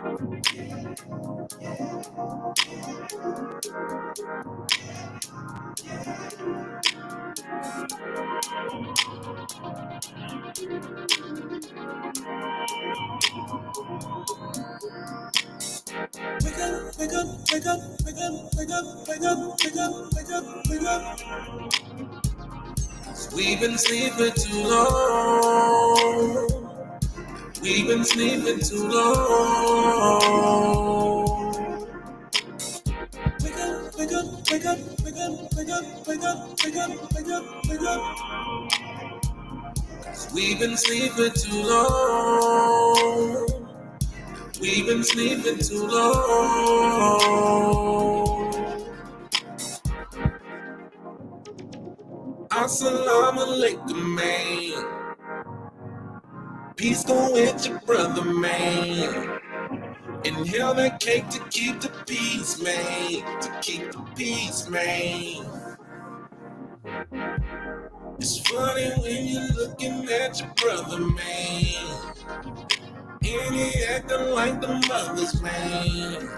We've been sleeping too long. We've been sleeping too long. Wake up, wake up, wake up, wake up, wake up, wake up, wake up, wake up, wake up. We've been sleeping too long. We've been sleeping too long. Assalamu alaikum, man. Peace go with your brother, man. Inhale that cake to keep the peace, man. To keep the peace, man. It's funny when you're looking at your brother, man. And he acting like the mothers, man.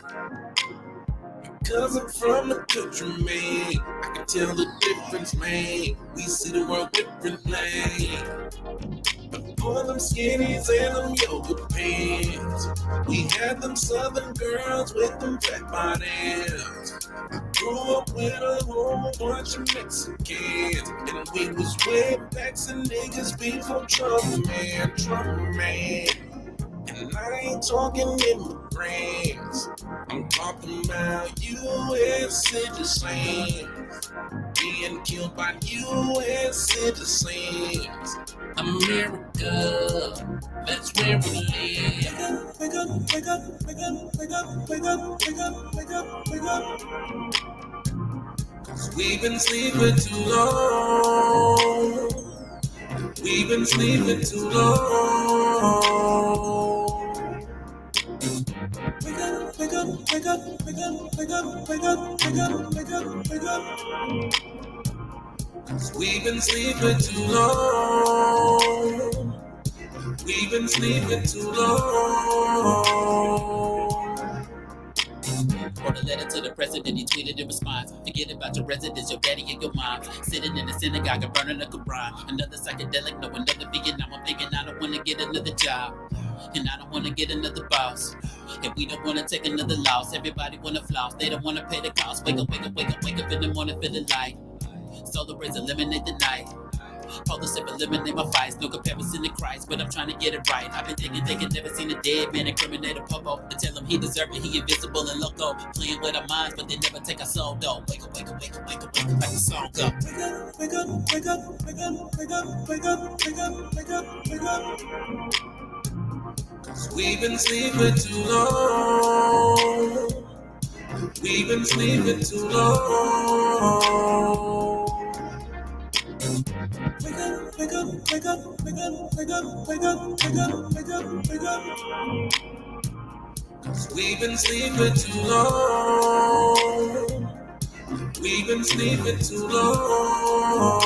Cause I'm from the country, man. I can tell the difference, man. We see the world differently. For them skinnies and them yoga pants, we had them southern girls with them fat bodies. Grew up with a whole bunch of Mexicans, and we was way back and niggas before Trump, man. And I ain't talking immigrants, I'm talking about U.S. citizens, being killed by U.S. citizens. America, that's where we live. Wake up, wake up, wake up, wake up, wake up, wake up, wake up, wake up. Cause we've been sleeping too long. We've been sleeping too long. Wake up, wake up, wake up, wake up, wake up, wake up, wake up, wake up, wake up. Cause we've been sleeping too long. We've been sleeping too long. Wrote a letter to the president, he tweeted in response. Forget about your residence, your daddy and your mom. Sitting in the synagogue and burning a Quran. Another psychedelic, no another Vietnam. I'm thinking I don't want to get another job. And I don't want to get another boss. And we don't want to take another loss. Everybody want to floss, they don't want to pay the cost. Wake up, wake up, wake up, wake up in the morning, feeling light. Solar rays eliminate the night. Polar step eliminate my fights. No comparison to Christ, but I'm trying to get it right. I've been thinking they can never seen a dead man incriminate a popo. And tell him he deserve it, he invisible and loco. Playing with our minds, but they never take our soul though. Wake up, wake up, wake up, wake up, wake up, like the song go. Wake up, wake up, wake up, wake up, wake up, wake up, wake up, wake up, wake up. Cause we've been sleeping too long. We've been sleeping too long. Wake up, wake up, wake up, wake up, wake up, wake up, wake up, wake up, wake up. Cause we've been sleeping too long. We've been sleeping too long.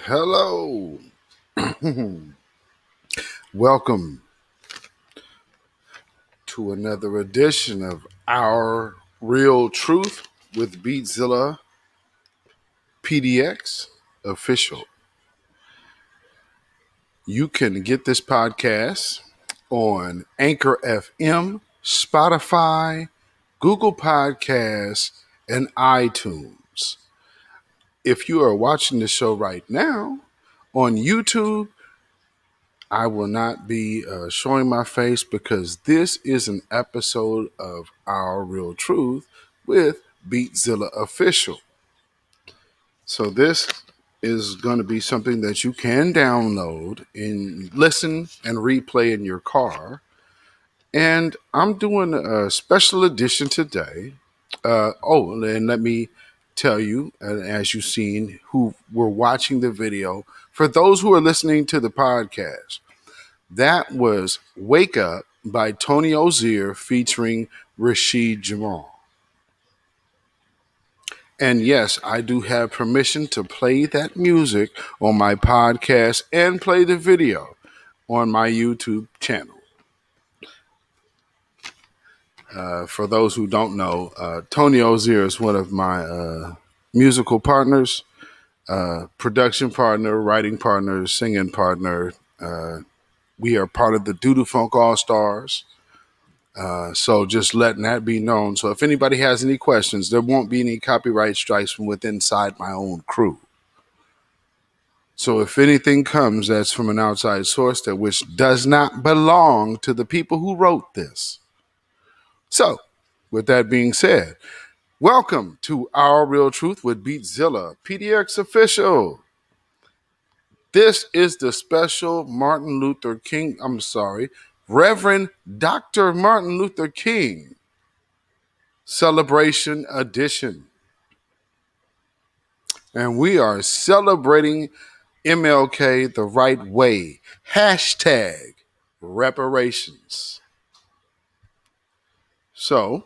Hello. Welcome to another edition of Our Real Truth with BeatZillaPDX official. You can get this podcast on Anchor FM, Spotify, Google Podcasts, and iTunes. If you are watching the show right now on YouTube, I will not be showing my face because this is an episode of Our Real Truth with BeatZilla Official. So this is going to be something that you can download and listen and replay in your car. And I'm doing a special edition today. And let me tell you, as you've seen, who were watching the video, for those who are listening to the podcast, that was Wake Up by Tony Ozier featuring Rashid Jamal. And yes, I do have permission to play that music on my podcast and play the video on my YouTube channel. For those who don't know, Tony Ozier is one of my musical partners, production partner, writing partner, singing partner. We are part of the Doodoo Funk All Stars. So just letting that be known. So if anybody has any questions, there won't be any copyright strikes from within inside my own crew. So if anything comes that's from an outside source that which does not belong to the people who wrote this. So with that being said, welcome to Our Real Truth with BeatZillaPDX Official. This is the special Reverend Dr. Martin Luther King Celebration Edition. And we are celebrating MLK the right way. Hashtag reparations. So,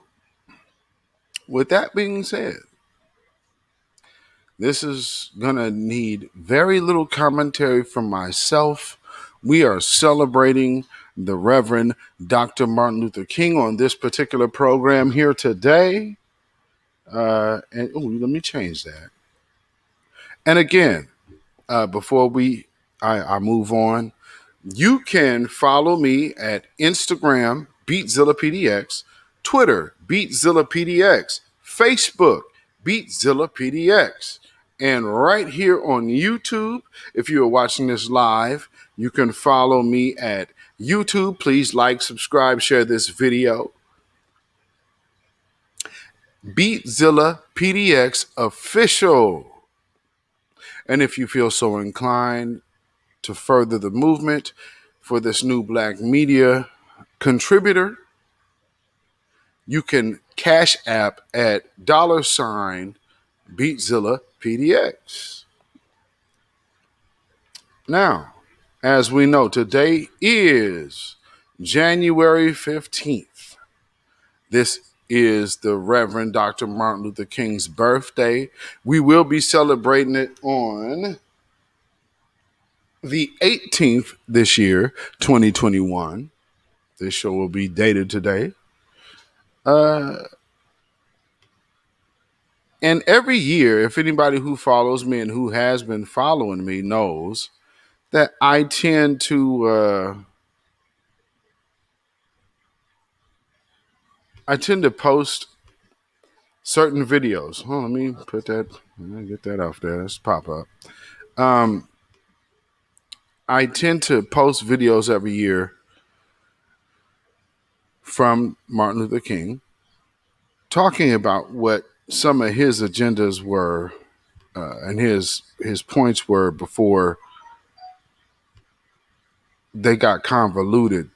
with that being said, this is going to need very little commentary from myself. We are celebrating the Reverend Dr. Martin Luther King on this particular program here today. Let me change that. And again, before I move on, you can follow me at Instagram, BeatZillaPDX, Twitter, BeatZillaPDX, Facebook, BeatZillaPDX. And right here on YouTube, if you are watching this live, you can follow me at YouTube. Please like, subscribe, share this video. BeatZillaPDX Official. And if you feel so inclined to further the movement for this new black media contributor, you can cash app at $BeatZillaPDX. Now, as we know, today is January 15th. This is the Reverend Dr. Martin Luther King's birthday. We will be celebrating it on the 18th this year, 2021. This show will be dated today. And every year, if anybody who follows me and who has been following me knows that I tend to post certain videos. Let me get that off there. Let's pop up. I tend to post videos every year from Martin Luther King, talking about what some of his agendas were and his points were before they got convoluted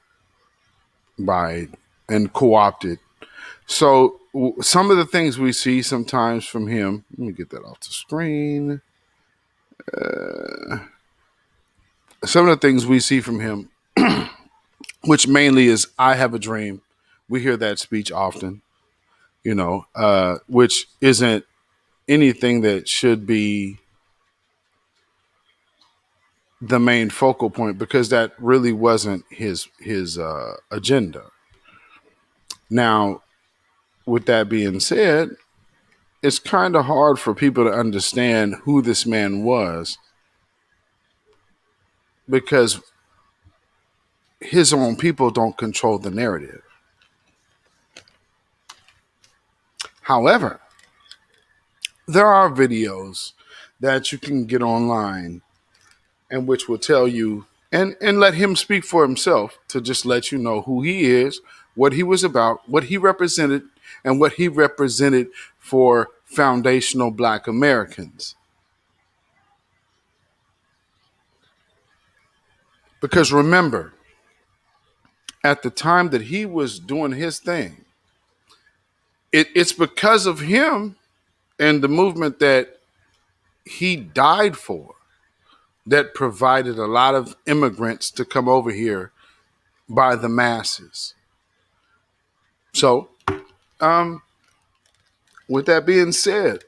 by and co-opted. So some of the things we see sometimes from him, let me get that off the screen. Some of the things we see from him, which mainly is I have a dream. We hear that speech often, which isn't anything that should be the main focal point because that really wasn't his agenda. Now, with that being said, it's kind of hard for people to understand who this man was because his own people don't control the narrative. However, there are videos that you can get online and which will tell you and let him speak for himself to just let you know who he is, what he was about, what he represented, and what he represented for foundational Black Americans. Because remember, at the time that he was doing his thing, it's because of him and the movement that he died for that provided a lot of immigrants to come over here by the masses. So, with that being said,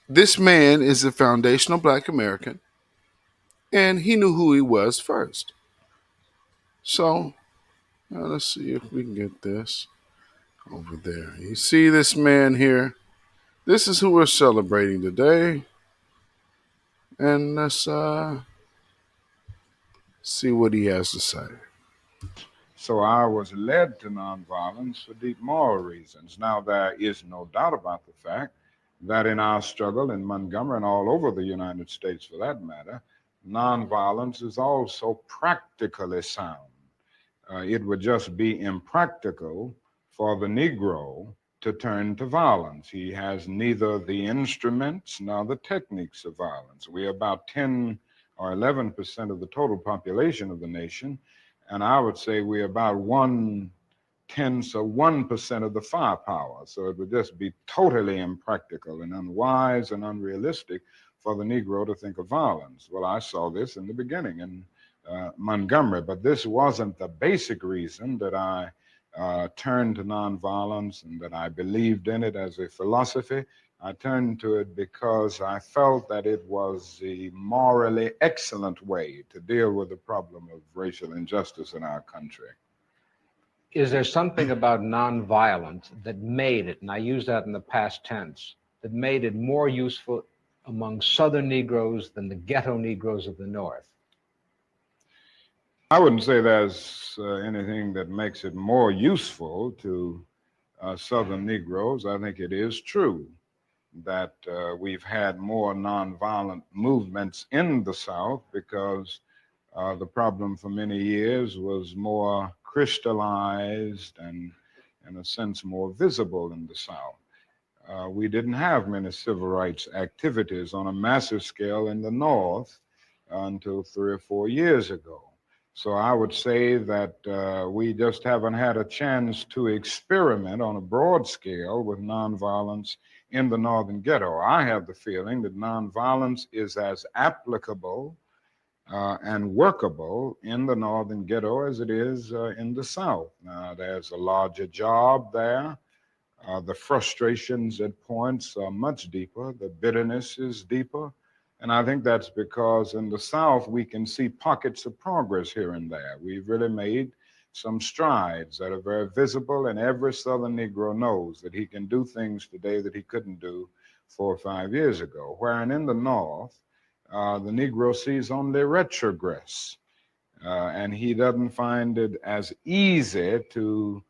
this man is a foundational Black American, and he knew who he was first. So, let's see if we can get this over there. You see this man here? This is who we're celebrating today. And let's see what he has to say. So I was led to nonviolence for deep moral reasons. Now, there is no doubt about the fact that in our struggle in Montgomery and all over the United States for that matter, nonviolence is also practically sound. It would just be impractical for the Negro to turn to violence. He has neither the instruments nor the techniques of violence. We are about 10 or 11% of the total population of the nation, and I would say we're about 1/10 of 1% of the firepower. So it would just be totally impractical and unwise and unrealistic for the Negro to think of violence. Well, I saw this in the beginning in Montgomery, but this wasn't the basic reason that I turned to nonviolence and that I believed in it as a philosophy. I turned to it because I felt that it was the morally excellent way to deal with the problem of racial injustice in our country. Is there something about nonviolence that made it, and I use that in the past tense, that made it more useful among Southern Negroes than the ghetto Negroes of the North? I wouldn't say there's anything that makes it more useful to Southern Negroes. I think it is true that we've had more nonviolent movements in the South because the problem for many years was more crystallized and, in a sense, more visible in the South. We didn't have many civil rights activities on a massive scale in the North until 3 or 4 years ago. So I would say that we just haven't had a chance to experiment on a broad scale with nonviolence in the Northern ghetto. I have the feeling that nonviolence is as applicable and workable in the Northern ghetto as it is in the South. There's a larger job there. The frustrations at points are much deeper. The bitterness is deeper. And I think that's because in the South, we can see pockets of progress here and there. We've really made some strides that are very visible, and every Southern Negro knows that he can do things today that he couldn't do 4 or 5 years ago. Wherein in the North, the Negro sees only retrogress, and he doesn't find it as easy to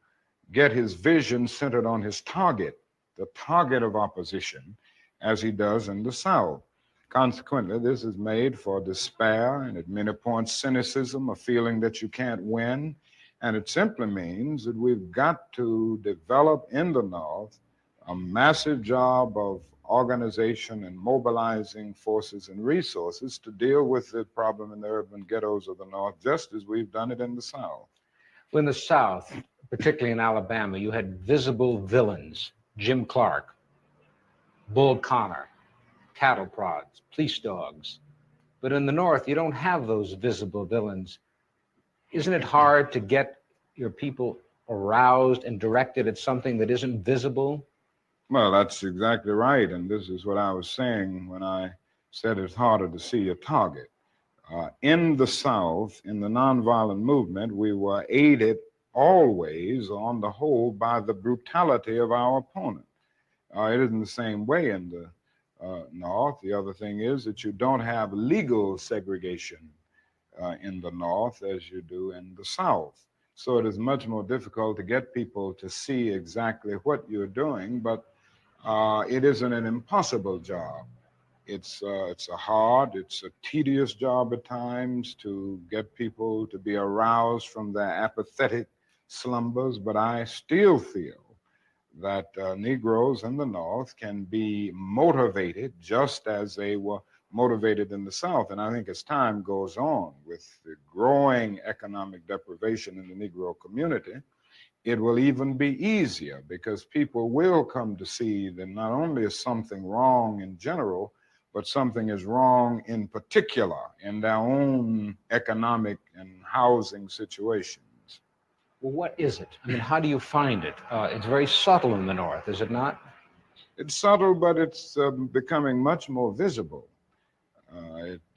get his vision centered on his target, the target of opposition, as he does in the South. Consequently, this is made for despair and at many points cynicism, a feeling that you can't win. And it simply means that we've got to develop in the North a massive job of organization and mobilizing forces and resources to deal with the problem in the urban ghettos of the North, just as we've done it in the South. Well, in the South, particularly in Alabama, you had visible villains: Jim Clark, Bull Connor, cattle prods, police dogs. But in the North, you don't have those visible villains. Isn't it hard to get your people aroused and directed at something that isn't visible? Well, that's exactly right. And this is what I was saying when I said it's harder to see a target. In the South, in the nonviolent movement, we were aided always, on the whole, by the brutality of our opponent. It isn't the same way in the North. The other thing is that you don't have legal segregation in the North as you do in the South. So it is much more difficult to get people to see exactly what you're doing, but it isn't an impossible job. It's a hard, it's a tedious job at times to get people to be aroused from their apathetic slumbers, but I still feel that Negroes in the North can be motivated just as they were motivated in the South. And I think as time goes on with the growing economic deprivation in the Negro community, it will even be easier because people will come to see that not only is something wrong in general, but something is wrong in particular in their own economic and housing situations. Well, what is it? I mean, how do you find it? It's very subtle in the North, is it not? It's subtle, but it's becoming much more visible.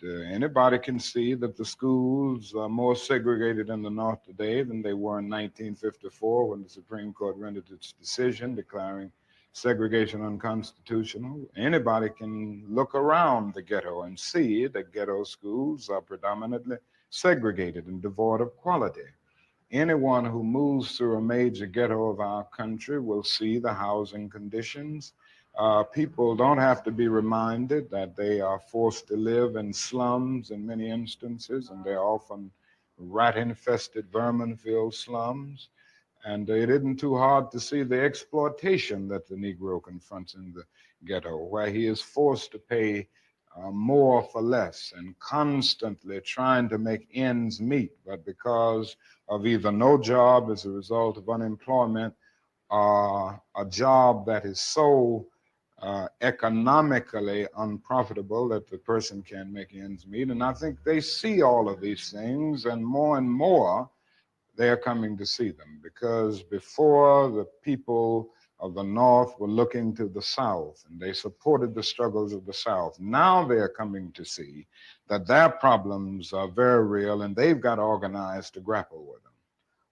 Anybody can see that the schools are more segregated in the North today than they were in 1954 when the Supreme Court rendered its decision declaring segregation unconstitutional. Anybody can look around the ghetto and see that ghetto schools are predominantly segregated and devoid of quality. Anyone who moves through a major ghetto of our country will see the housing conditions. People don't have to be reminded that they are forced to live in slums in many instances, and they're often rat-infested, vermin-filled slums. And it isn't too hard to see the exploitation that the Negro confronts in the ghetto, where he is forced to pay more for less and constantly trying to make ends meet. But because of either no job as a result of unemployment or a job that is so economically unprofitable that the person can't make ends meet. And I think they see all of these things, and more they are coming to see them, because before the people of the North were looking to the South and they supported the struggles of the South. Now they are coming to see that their problems are very real and they've got organized to grapple with them.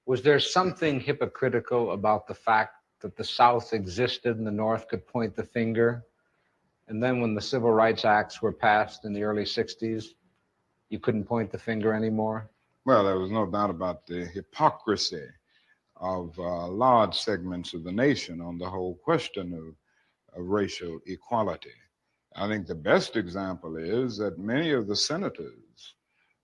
Was there something hypocritical about the fact that the South existed and the North could point the finger? And then when the Civil Rights Acts were passed in the early 60s, you couldn't point the finger anymore? Well, there was no doubt about the hypocrisy of large segments of the nation on the whole question of racial equality. I think the best example is that many of the senators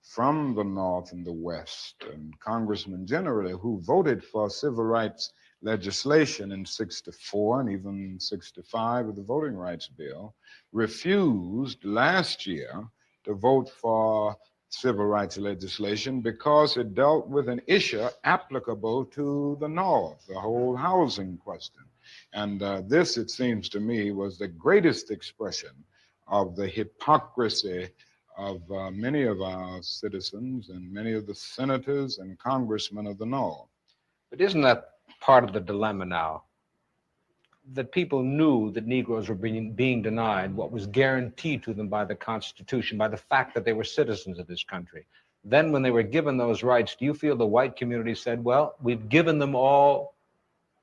from the North and the West, and congressmen generally, who voted for civil rights legislation in 64 and even 65 with the Voting Rights Bill, refused last year to vote for civil rights legislation because it dealt with an issue applicable to the North, the whole housing question. And this, it seems to me, was the greatest expression of the hypocrisy of many of our citizens and many of the senators and congressmen of the North. But isn't that part of the dilemma now? That people knew that Negroes were being denied what was guaranteed to them by the Constitution, by the fact that they were citizens of this country. Then when they were given those rights, do you feel the white community said, well, we've given them all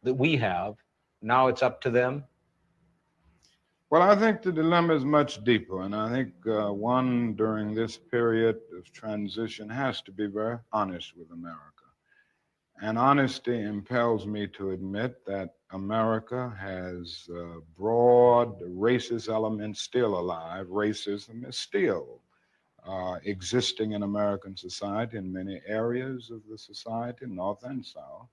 that we have, now it's up to them? Well, I think the dilemma is much deeper, and I think one during this period of transition has to be very honest with America. And honesty impels me to admit that America has broad racist elements still alive. Racism is still existing in American society in many areas of the society, North and South.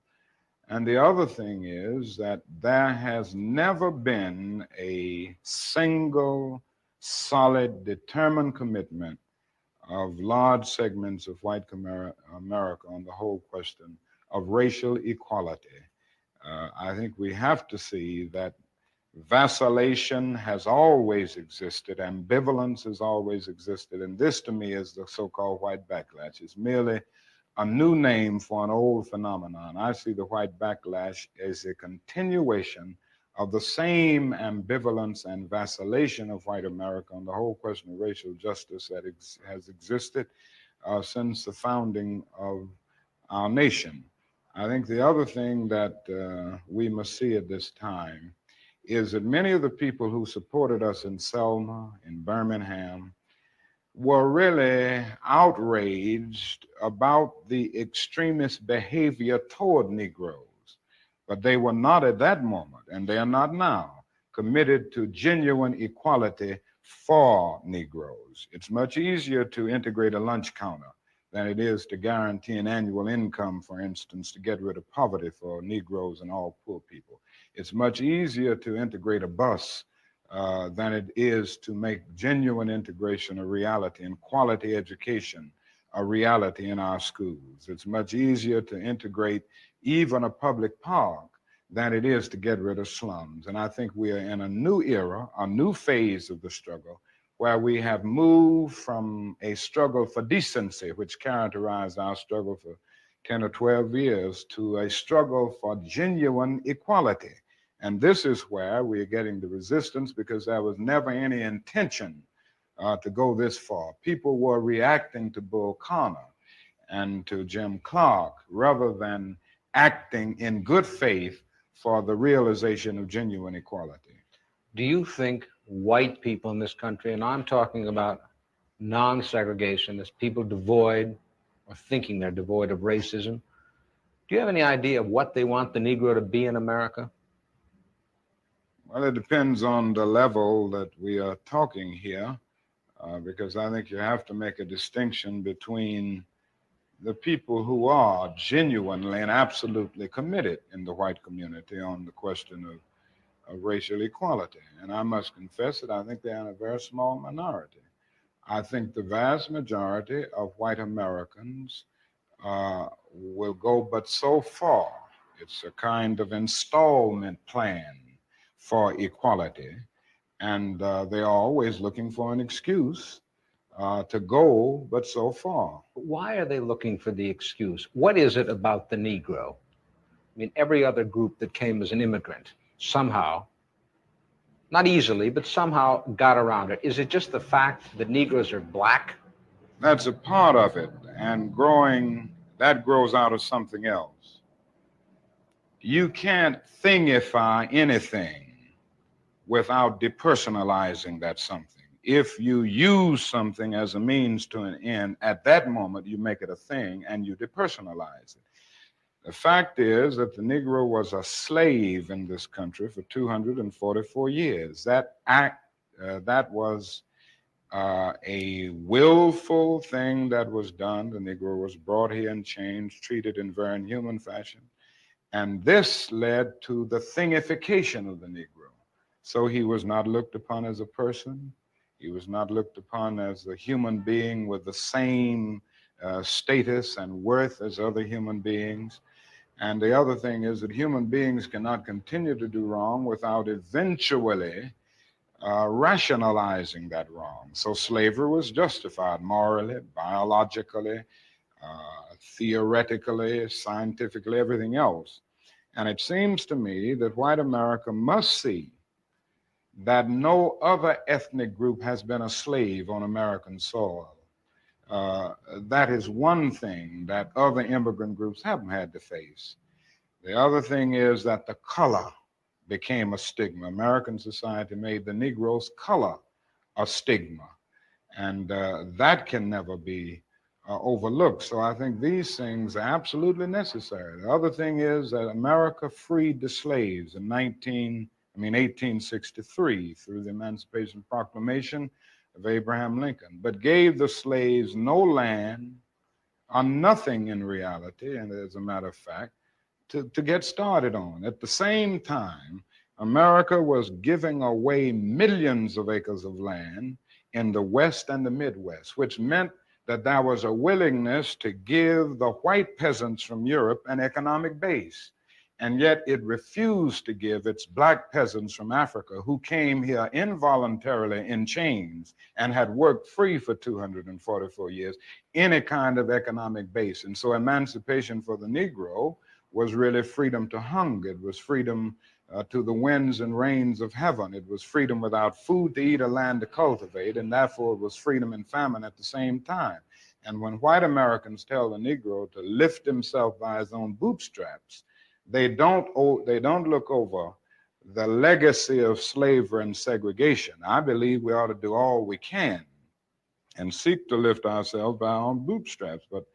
And the other thing is that there has never been a single, solid, determined commitment of large segments of white America on the whole question of racial equality. I think we have to see that vacillation has always existed, ambivalence has always existed, and this to me is the so-called white backlash. It's merely a new name for an old phenomenon. I see the white backlash as a continuation of the same ambivalence and vacillation of white America on the whole question of racial justice that has existed since the founding of our nation. I think the other thing that we must see at this time is that many of the people who supported us in Selma, in Birmingham, were really outraged about the extremist behavior toward Negroes. But they were not at that moment, and they are not now, committed to genuine equality for Negroes. It's much easier to integrate a lunch counter than it is to guarantee an annual income, for instance, to get rid of poverty for Negroes and all poor people. It's much easier to integrate a bus than it is to make genuine integration a reality and quality education a reality in our schools. It's much easier to integrate even a public park than it is to get rid of slums. And I think we are in a new era, a new phase of the struggle, where we have moved from a struggle for decency, which characterized our struggle for 10 or 12 years, to a struggle for genuine equality. And this is where we are getting the resistance, because there was never any intention to go this far. People were reacting to Bull Connor and to Jim Clark rather than acting in good faith for the realization of genuine equality. Do you think white people in this country, and I'm talking about non-segregationists, people devoid or thinking they're devoid of racism, do you have any idea of what they want the Negro to be in America? Well, it depends on the level that we are talking here, because I think you have to make a distinction between the people who are genuinely and absolutely committed in the white community on the question of racial equality. And I must confess that I think they're in a very small minority. I think the vast majority of white Americans will go but so far. It's a kind of installment plan for equality. And they are always looking for an excuse to go but so far. Why are they looking for the excuse? What is it about the Negro? I mean, every other group that came as an immigrant somehow, not easily, but somehow got around it. Is it just the fact that Negroes are black? That's a part of it, and that grows out of something else. You can't thingify anything without depersonalizing that something. If you use something as a means to an end, at that moment you make it a thing and you depersonalize it. The fact is that the Negro was a slave in this country for 244 years. That was a willful thing that was done. The Negro was brought here and changed, treated in very inhuman fashion. And this led to the thingification of the Negro. So he was not looked upon as a person. He was not looked upon as a human being with the same status and worth as other human beings. And the other thing is that human beings cannot continue to do wrong without eventually rationalizing that wrong. So slavery was justified morally, biologically, theoretically, scientifically, everything else. And it seems to me that white America must see that no other ethnic group has been a slave on American soil. That is one thing that other immigrant groups haven't had to face. The other thing is that the color became a stigma. American society made the Negro's color a stigma, and that can never be overlooked. So I think these things are absolutely necessary. The other thing is that America freed the slaves in 1863 through the Emancipation Proclamation of Abraham Lincoln, but gave the slaves no land or nothing in reality, and as a matter of fact, to get started on. At the same time, America was giving away millions of acres of land in the West and the Midwest, which meant that there was a willingness to give the white peasants from Europe an economic base. And yet it refused to give its black peasants from Africa, who came here involuntarily in chains and had worked free for 244 years, any kind of economic base. And so emancipation for the Negro was really freedom to hunger. It was freedom to the winds and rains of heaven. It was freedom without food to eat or land to cultivate, and therefore it was freedom and famine at the same time. And when white Americans tell the Negro to lift himself by his own bootstraps, they don't look over the legacy of slavery and segregation. I believe we ought to do all we can and seek to lift ourselves by our own bootstraps. But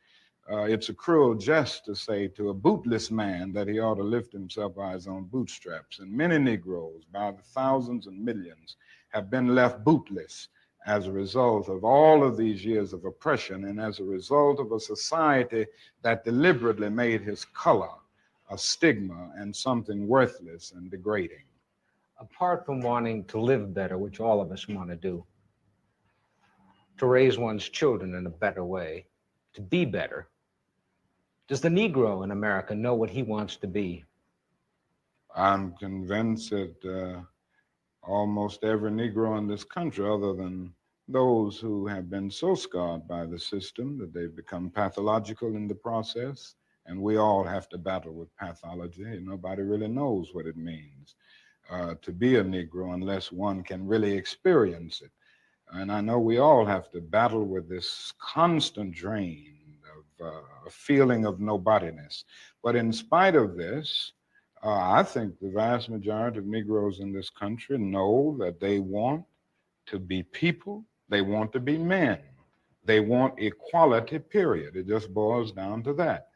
it's a cruel jest to say to a bootless man that he ought to lift himself by his own bootstraps. And many Negroes, by the thousands and millions, have been left bootless as a result of all of these years of oppression and as a result of a society that deliberately made his color a stigma and something worthless and degrading. Apart from wanting to live better, which all of us want to do, to raise one's children in a better way, to be better, does the Negro in America know what he wants to be? I'm convinced that almost every Negro in this country, other than those who have been so scarred by the system that they've become pathological in the process, and we all have to battle with pathology. Nobody really knows what it means to be a Negro unless one can really experience it. And I know we all have to battle with this constant drain of a feeling of nobodiness. But in spite of this, I think the vast majority of Negroes in this country know that they want to be people, they want to be men, they want equality, period. It just boils down to that.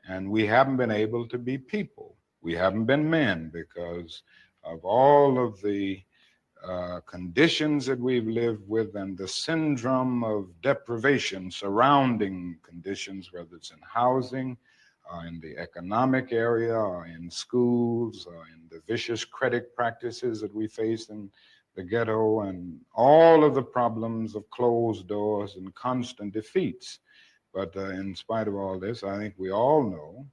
And we haven't been able to be people. We haven't been men because of all of the conditions that we've lived with and the syndrome of deprivation surrounding conditions, whether it's in housing, in the economic area, or in schools, or in the vicious credit practices that we face in the ghetto, and all of the problems of closed doors and constant defeats. But in spite of all this, I think we all know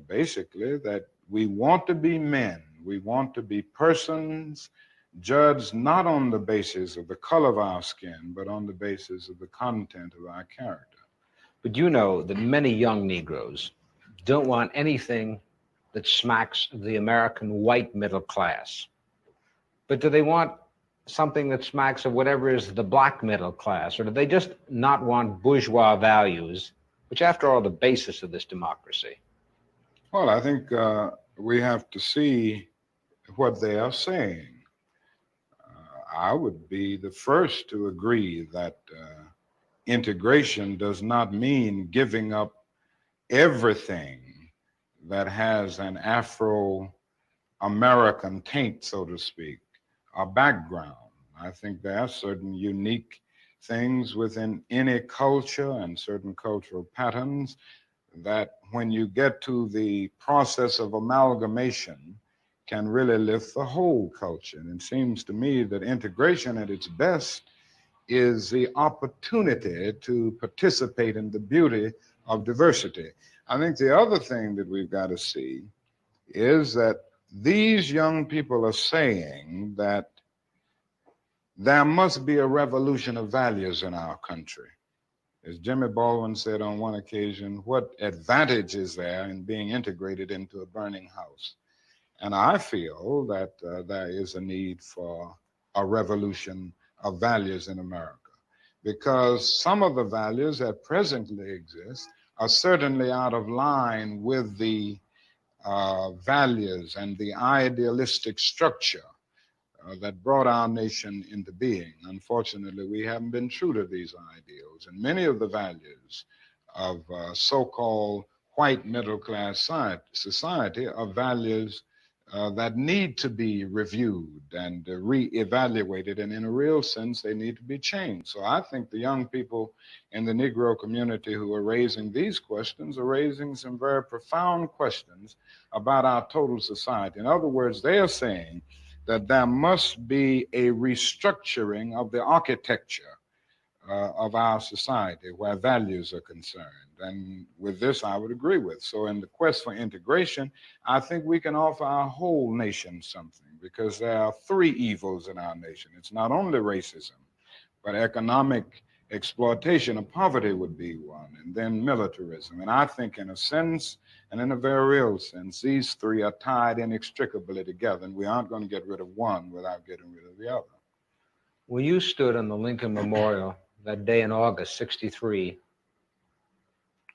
basically that we want to be men. We want to be persons judged not on the basis of the color of our skin, but on the basis of the content of our character. But you know that many young Negroes don't want anything that smacks of the American white middle class. But do they want something that smacks of whatever is the black middle class? Or do they just not want bourgeois values, which after all, are the basis of this democracy? Well, I think we have to see what they are saying. I would be the first to agree that integration does not mean giving up everything that has an Afro-American taint, so to speak, a background. I think there are certain unique things within any culture and certain cultural patterns that when you get to the process of amalgamation can really lift the whole culture. And it seems to me that integration at its best is the opportunity to participate in the beauty of diversity. I think the other thing that we've got to see is that these young people are saying that there must be a revolution of values in our country. As Jimmy Baldwin said on one occasion, what advantage is there in being integrated into a burning house? And I feel that there is a need for a revolution of values in America, because some of the values that presently exist are certainly out of line with the values and the idealistic structure that brought our nation into being. Unfortunately, we haven't been true to these ideals, and many of the values of so-called white middle-class society are values that need to be reviewed and re-evaluated, and in a real sense, they need to be changed. So I think the young people in the Negro community who are raising these questions are raising some very profound questions about our total society. In other words, they are saying that there must be a restructuring of the architecture of our society where values are concerned. And with this, I would agree with. So in the quest for integration, I think we can offer our whole nation something, because there are three evils in our nation. It's not only racism, but economic exploitation of poverty would be one, and then militarism. And I think in a sense, and in a very real sense, these three are tied inextricably together, and we aren't going to get rid of one without getting rid of the other. When you stood on the Lincoln Memorial that day in August, '63,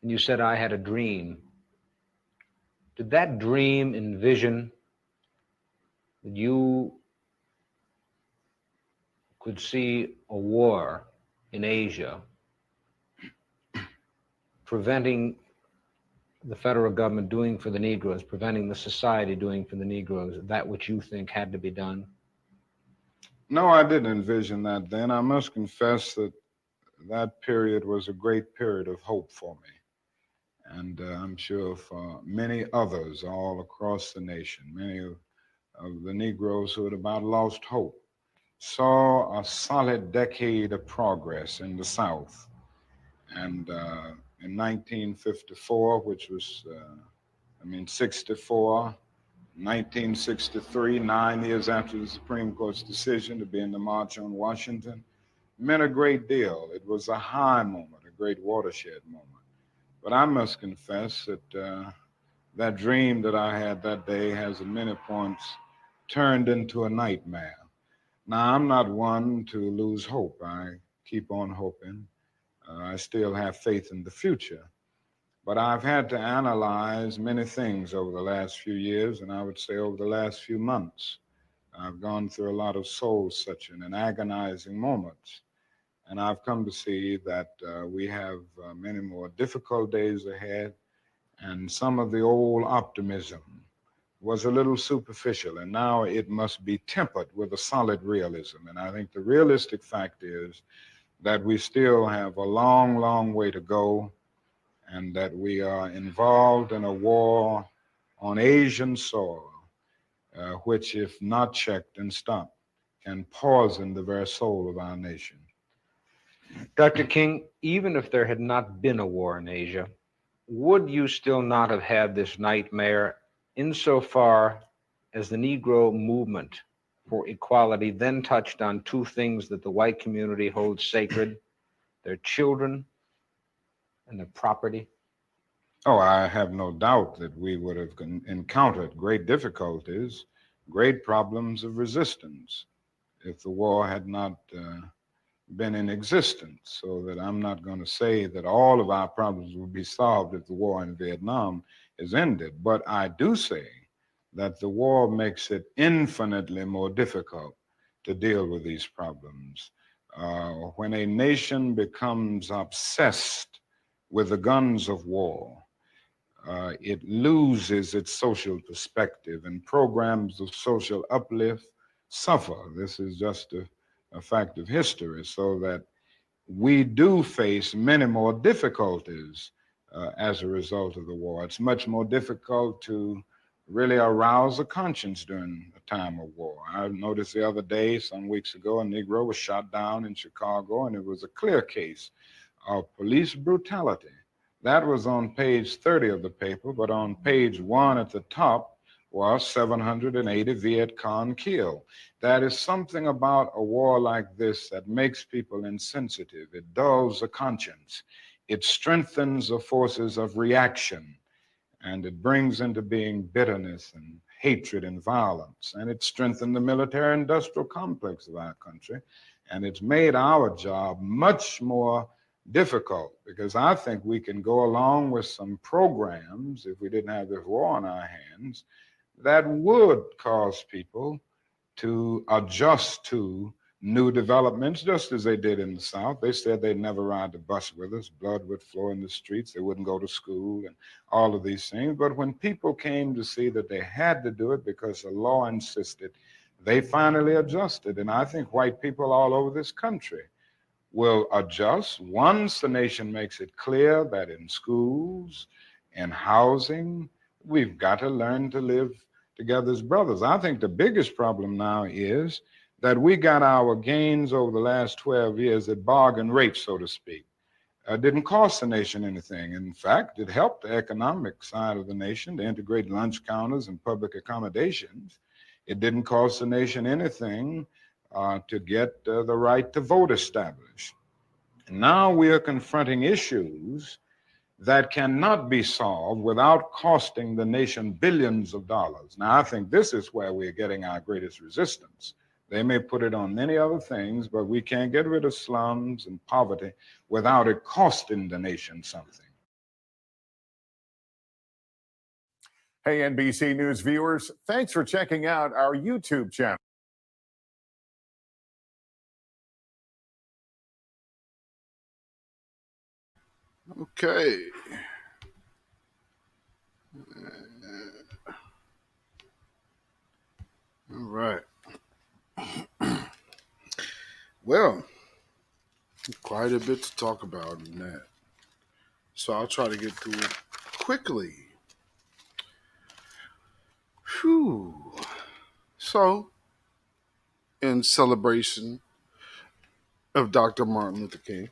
and you said, "I had a dream," did that dream envision that you could see a war in Asia preventing the federal government doing for the Negroes, preventing the society doing for the Negroes that which you think had to be done? No, I didn't envision that then. I must confess that that period was a great period of hope for me. And I'm sure for many others all across the nation, many of the Negroes who had about lost hope, saw a solid decade of progress in the South. And in 1954, which was, 64, 1963, 9 years after the Supreme Court's decision to be in the March on Washington, meant a great deal. It was a high moment, a great watershed moment. But I must confess that that dream that I had that day has at many points turned into a nightmare. Now, I'm not one to lose hope. I keep on hoping. I still have faith in the future. But I've had to analyze many things over the last few years, and I would say over the last few months. I've gone through a lot of soul searching and agonizing moments. And I've come to see that we have many more difficult days ahead, and some of the old optimism was a little superficial, and now it must be tempered with a solid realism. And I think the realistic fact is that we still have a long, long way to go, and that we are involved in a war on Asian soil, which, if not checked and stopped, can poison the very soul of our nation. Dr. King, even if there had not been a war in Asia, would you still not have had this nightmare insofar as the Negro movement for equality then touched on two things that the white community holds sacred: their children and their property? Oh, I have no doubt that we would have encountered great difficulties, great problems of resistance if the war had not been in existence. So that I'm not going to say that all of our problems will be solved if the war in Vietnam is ended. But I do say that the war makes it infinitely more difficult to deal with these problems. When a nation becomes obsessed with the guns of war, it loses its social perspective, and programs of social uplift suffer. This is just a fact of history, so that we do face many more difficulties as a result of the war. It's much more difficult to really arouse a conscience during a time of war. I noticed the other day, some weeks ago, a Negro was shot down in Chicago, and it was a clear case of police brutality. That was on page 30 of the paper, but on page 1 at the top was 780 Viet Cong killed. That is something about a war like this that makes people insensitive. It dulls the conscience. It strengthens the forces of reaction, and it brings into being bitterness and hatred and violence. And it strengthened the military-industrial complex of our country, and it's made our job much more difficult, because I think we can go along with some programs, if we didn't have this war on our hands, that would cause people to adjust to new developments, just as they did in the South. They said they'd never ride the bus with us. Blood would flow in the streets. They wouldn't go to school and all of these things. But when people came to see that they had to do it because the law insisted, they finally adjusted. And I think white people all over this country will adjust once the nation makes it clear that in schools and housing, we've got to learn to live together as brothers. I think the biggest problem now is that we got our gains over the last 12 years at bargain rates, so to speak. Didn't cost the nation anything. In fact, it helped the economic side of the nation to integrate lunch counters and public accommodations. It didn't cost the nation anything to get the right to vote established. And now we are confronting issues that cannot be solved without costing the nation billions of dollars. Now, I think this is where we're getting our greatest resistance. They may put it on many other things, but we can't get rid of slums and poverty without it costing the nation something. Hey, NBC News viewers, thanks for checking out our YouTube channel. Okay. All right. Well, quite a bit to talk about in that. So I'll try to get through it quickly. Whew. So, in celebration of Dr. Martin Luther King,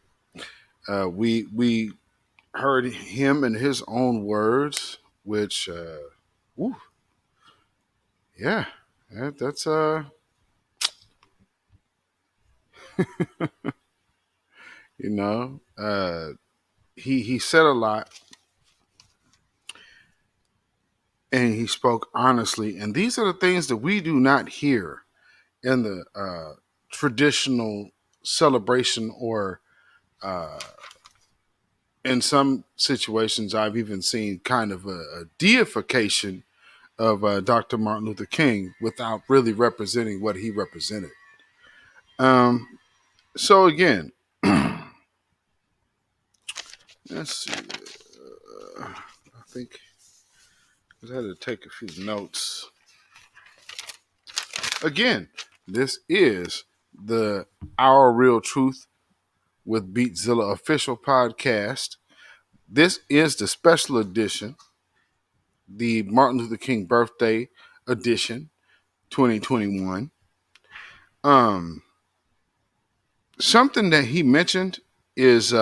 we heard him in his own words, which, whew, yeah, that's you know, he said a lot, and he spoke honestly, and these are the things that we do not hear in the traditional celebration, or in some situations, I've even seen kind of a deification of Dr. Martin Luther King without really representing what he represented. So again, let's see. I think I had to take a few notes. Again, this is the Our Real Truth with BeatZilla official podcast. This is the special edition, the Martin Luther King birthday edition, 2021. Something that he mentioned is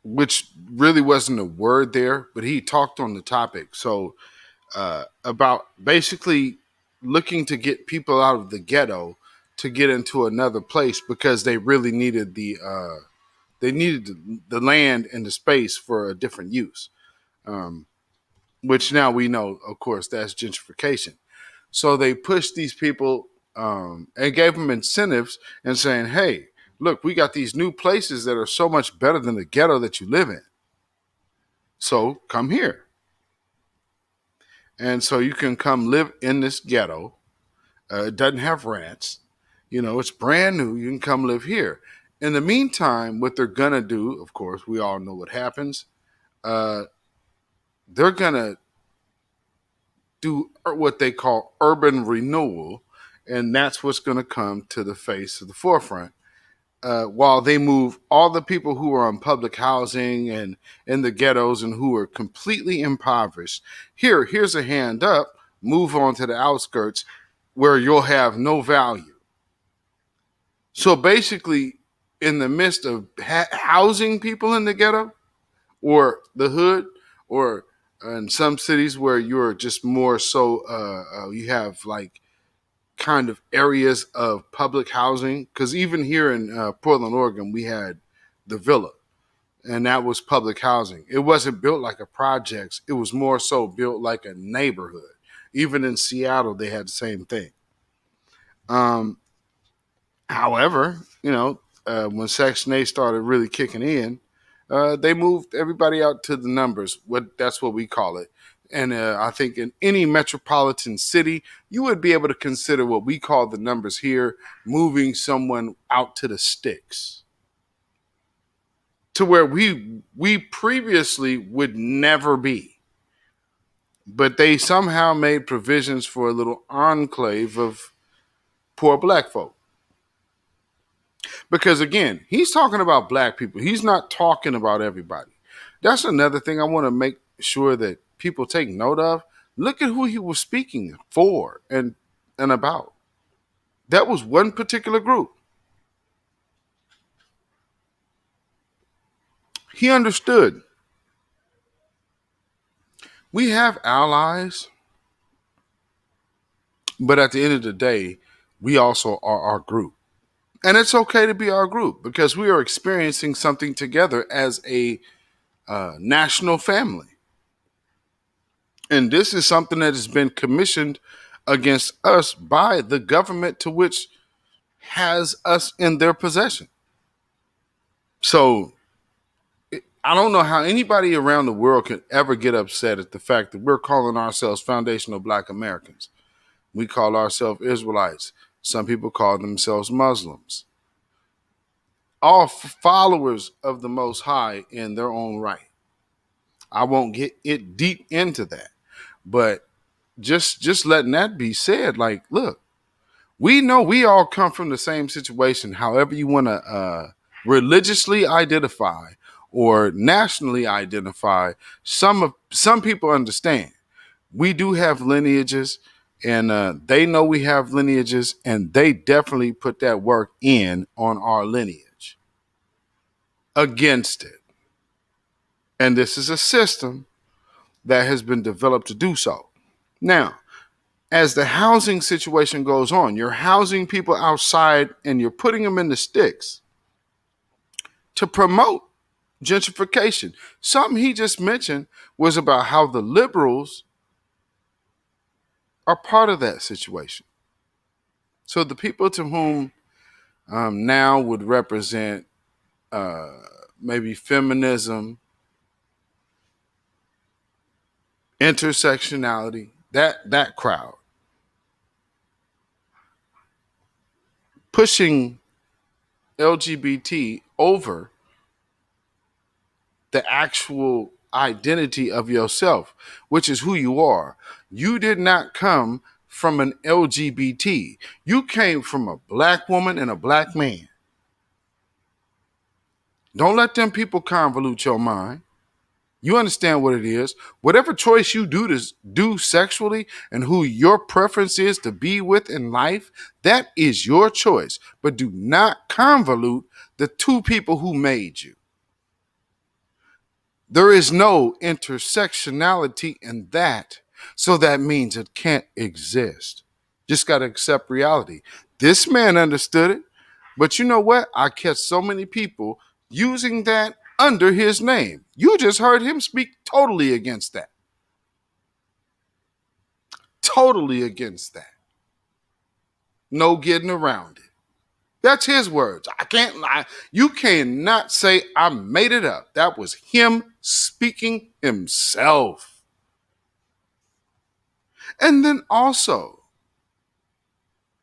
which really wasn't a word there, but he talked on the topic. So about basically looking to get people out of the ghetto to get into another place because they really needed the land and the space for a different use, which now we know, of course, that's gentrification. So they pushed these people and gave them incentives and saying, hey, look, we got these new places that are so much better than the ghetto that you live in. So come here. And so you can come live in this ghetto. It doesn't have rents. It's brand new. You can come live here. In the meantime, what they're going to do, of course, we all know what happens. They're going to do what they call urban renewal. And that's what's going to come to the face of the forefront. While they move all the people who are on public housing and in the ghettos and who are completely impoverished, here's a hand up, move on to the outskirts where you'll have no value. So basically, in the midst of housing people in the ghetto or the hood, or in some cities where you're just more so, you have like kind of areas of public housing, because even here in Portland, Oregon, we had the Villa, and that was public housing. It wasn't built like a projects. It was more so built like a neighborhood. Even in Seattle, they had the same thing. However, when Section 8 started really kicking in, they moved everybody out to the numbers. That's what we call it. And I think in any metropolitan city, you would be able to consider what we call the numbers here, moving someone out to the sticks, to where we previously would never be. But they somehow made provisions for a little enclave of poor black folk. Because again, he's talking about black people. He's not talking about everybody. That's another thing I want to make sure that people take note of. Look at who he was speaking for and about. That was one particular group. He understood. We have allies, but at the end of the day, we also are our group. And it's okay to be our group because we are experiencing something together as a national family. And this is something that has been commissioned against us by the government, to which has us in their possession. So I don't know how anybody around the world can ever get upset at the fact that we're calling ourselves foundational Black Americans. We call ourselves Israelites. Some people call themselves Muslims. All followers of the Most High in their own right. I won't get it deep into that, but just letting that be said, like, look, We know we all come from the same situation, however you want to religiously identify or nationally identify. Some people understand. We do have lineages, and they know we have lineages, and they definitely put that work in on our lineage against it. And this is a system that has been developed to do so. Now, as the housing situation goes on, you're housing people outside and you're putting them in the sticks to promote gentrification. Something he just mentioned was about how the liberals are part of that situation. So the people to whom now would represent uh, maybe feminism, intersectionality, that crowd, pushing LGBT over the actual identity of yourself, which is who you are. You did not come from an LGBT. You came from a black woman and a black man. Don't let them people convolute your mind. You understand what it is. Whatever choice you do sexually and who your preference is to be with in life, that is your choice. But do not convolute the two people who made you. There is no intersectionality in that. So that means it can't exist. Just got to accept reality. This man understood it. But you know what? I catch so many people using that under his name. You just heard him speak totally against that. Totally against that. No getting around it. That's his words. I can't lie. You cannot say I made it up. That was him speaking himself. And then also,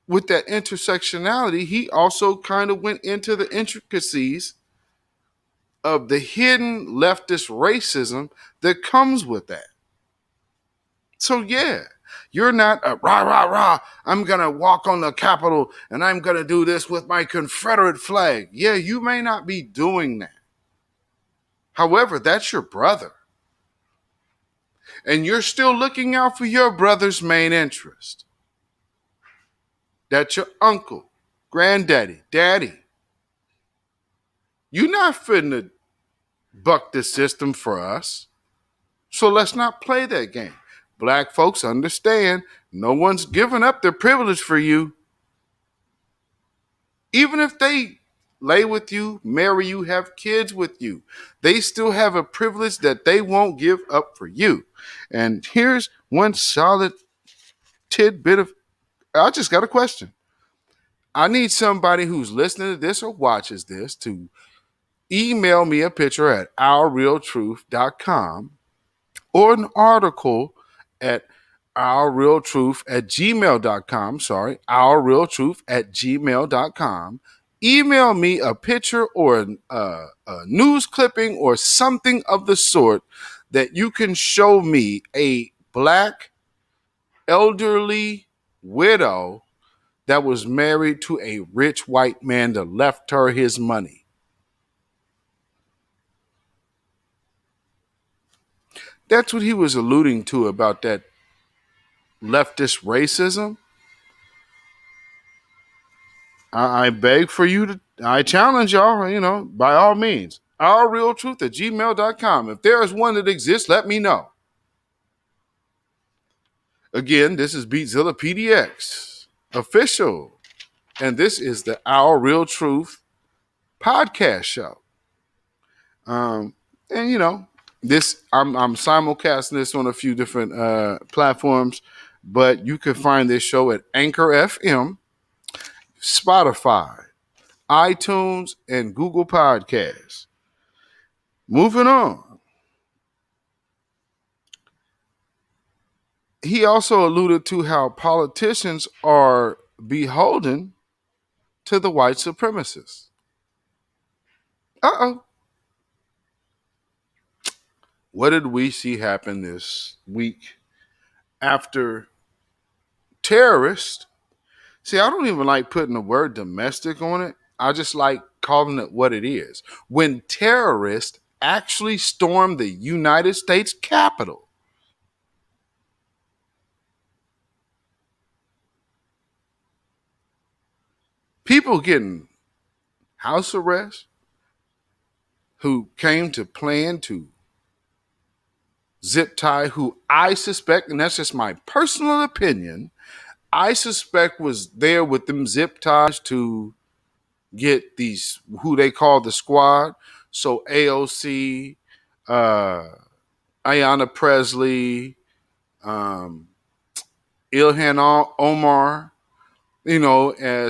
with that intersectionality, he also kind of went into the intricacies of the hidden leftist racism that comes with that. So, yeah, you're not a rah, rah, rah. I'm going to walk on the Capitol and I'm going to do this with my Confederate flag. Yeah, you may not be doing that. However, that's your brother. And you're still looking out for your brother's main interest. That's your uncle, granddaddy, daddy. You're not fitting to buck the system for us. So let's not play that game. Black folks understand no one's giving up their privilege for you. Even if they lay with you, marry you, have kids with you, they still have a privilege that they won't give up for you. And here's one solid tidbit of, I just got a question. I need somebody who's listening to this or watches this to email me a picture at ourrealtruth.com or an article at ourrealtruth@gmail.com. Sorry, ourrealtruth@gmail.com. Email me a picture or a news clipping or something of the sort that you can show me a black elderly widow that was married to a rich white man that left her his money. That's what he was alluding to about that leftist racism. I beg for you to, I challenge y'all, by all means. Ourrealtruth@gmail.com. If there is one that exists, let me know. Again, this is BeatZillaPDX official, and this is the Our Real Truth podcast show. And this I'm simulcasting this on a few different platforms, but you can find this show at Anchor FM, Spotify, iTunes, and Google Podcasts. Moving on. He also alluded to how politicians are beholden to the white supremacists. Uh-oh. What did we see happen this week after terrorists See, I don't even like putting the word domestic on it. I just like calling it what it is. When terrorists actually stormed the United States Capitol, people getting house arrest who came to plan to zip tie, who I suspect, and that's just my personal opinion, I suspect was there with them zip ties to get these who they call the squad. So AOC, uh, Ayanna Presley, um, Ilhan Omar,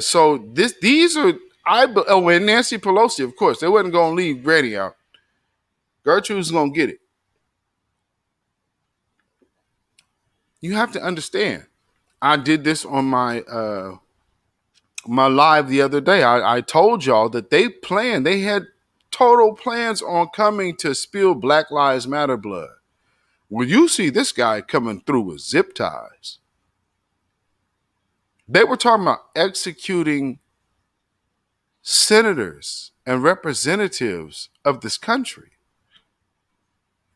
so these are and Nancy Pelosi, of course, they wasn't gonna leave Granny out. Gertrude's gonna get it. You have to understand. I did this on my live the other day. I told y'all that they had total plans on coming to spill Black Lives Matter blood. Well, you see this guy coming through with zip ties. They were talking about executing senators and representatives of this country,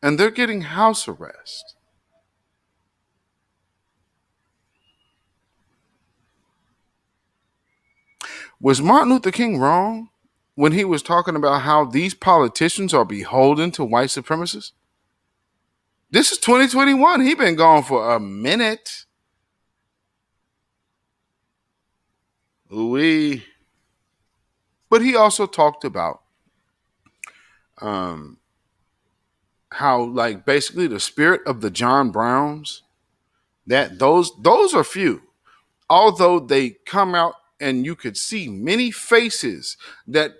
and they're getting house arrest. Was Martin Luther King wrong when he was talking about how these politicians are beholden to white supremacists? This is 2021. He been gone for a minute. But he also talked about um, how, like, basically the spirit of the John Browns, that those are few. Although they come out and you could see many faces that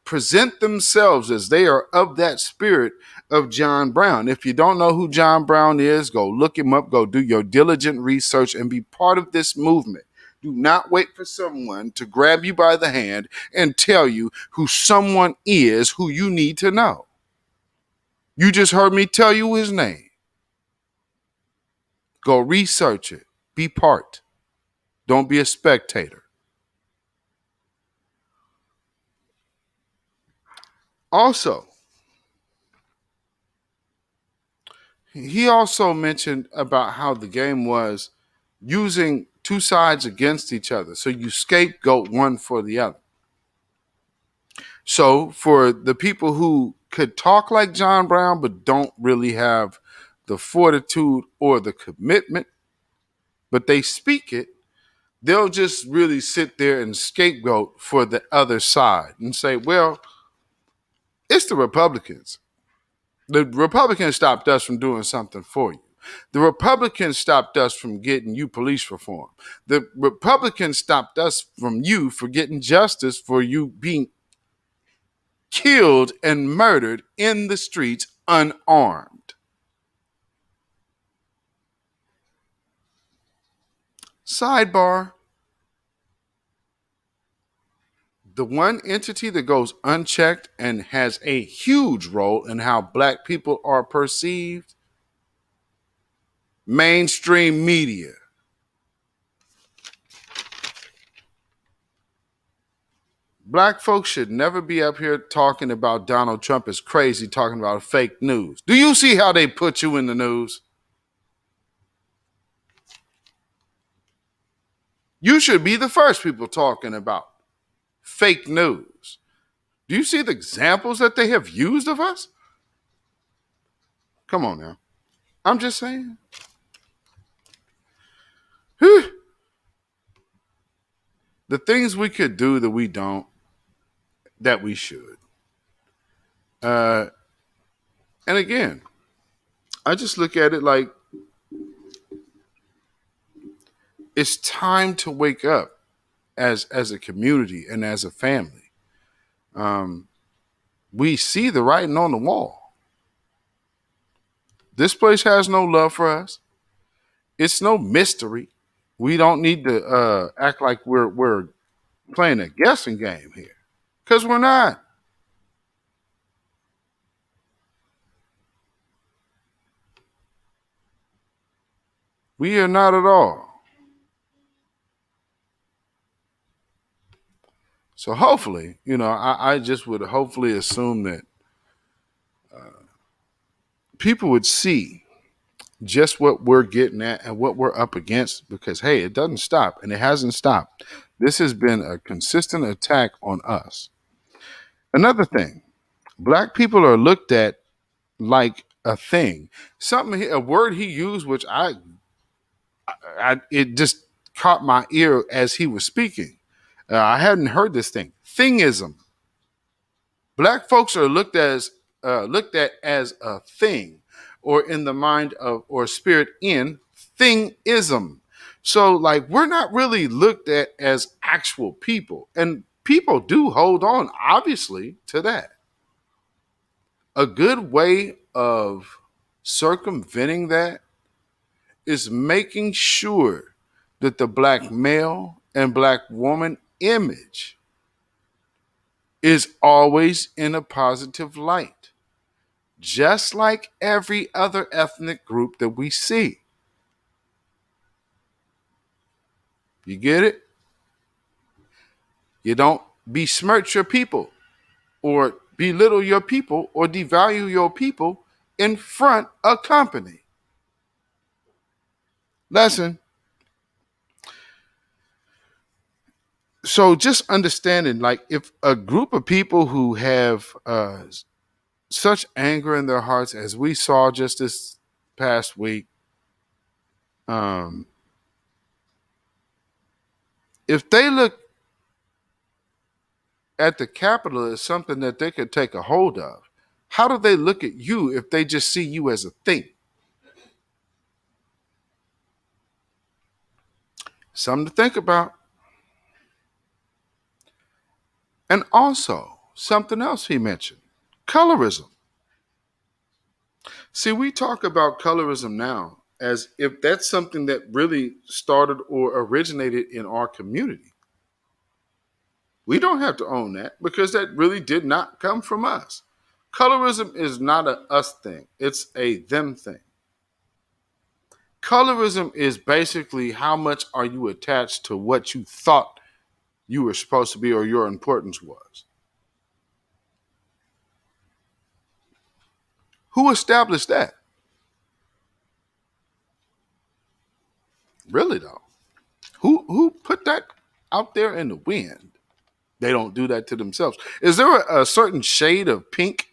present themselves as they are of that spirit of John Brown. If you don't know who John Brown is, go look him up, go do your diligent research and be part of this movement. Do not wait for someone to grab you by the hand and tell you who someone is who you need to know. You just heard me tell you his name. Go research it. Be part. Don't be a spectator. Also, he also mentioned about how the game was using two sides against each other. So you scapegoat one for the other. So for the people who could talk like John Brown, but don't really have the fortitude or the commitment, but they speak it, they'll just really sit there and scapegoat for the other side and say, well, it's the Republicans. The Republicans stopped us from doing something for you. The Republicans stopped us from getting you police reform. The Republicans stopped us from you for getting justice for you being killed and murdered in the streets unarmed. Sidebar: the one entity that goes unchecked and has a huge role in how black people are perceived, mainstream media. Black folks should never be up here talking about Donald Trump as crazy, talking about fake news. Do you see how they put you in the news? You should be the first people talking about fake news. Do you see the examples that they have used of us? Come on now. I'm just saying. Whew. The things we could do that we don't, that we should. And again, I just look at it like it's time to wake up as a community and as a family. We see the writing on the wall. This place has no love for us. It's no mystery. We don't need to act like we're playing a guessing game here, because we're not. We are not at all. So hopefully, I just would hopefully assume that people would see just what we're getting at and what we're up against, because hey, it doesn't stop and it hasn't stopped. This has been a consistent attack on us. Another thing, black people are looked at like a thing. A word he used, which it just caught my ear as he was speaking. I hadn't heard this thing. Thingism. Black folks are looked at as a thing, or in the mind of or spirit in thingism. So like we're not really looked at as actual people, and people do hold on obviously to that. A good way of circumventing that is making sure that the black male and black woman image is always in a positive light, just like every other ethnic group that we see. You get it? You don't besmirch your people or belittle your people or devalue your people in front of company. Lesson. So just understanding, like if a group of people who have such anger in their hearts as we saw just this past week, if they look at the Capitol as something that they could take a hold of, how do they look at you if they just see you as a thing? Something to think about. And also, something else he mentioned, colorism. See, we talk about colorism now as if that's something that really started or originated in our community. We don't have to own that because that really did not come from us. Colorism is not a us thing, it's a them thing. Colorism is basically how much are you attached to what you thought you were supposed to be or your importance was. Who established that? Really though. Who put that out there in the wind? They don't do that to themselves. Is there a certain shade of pink?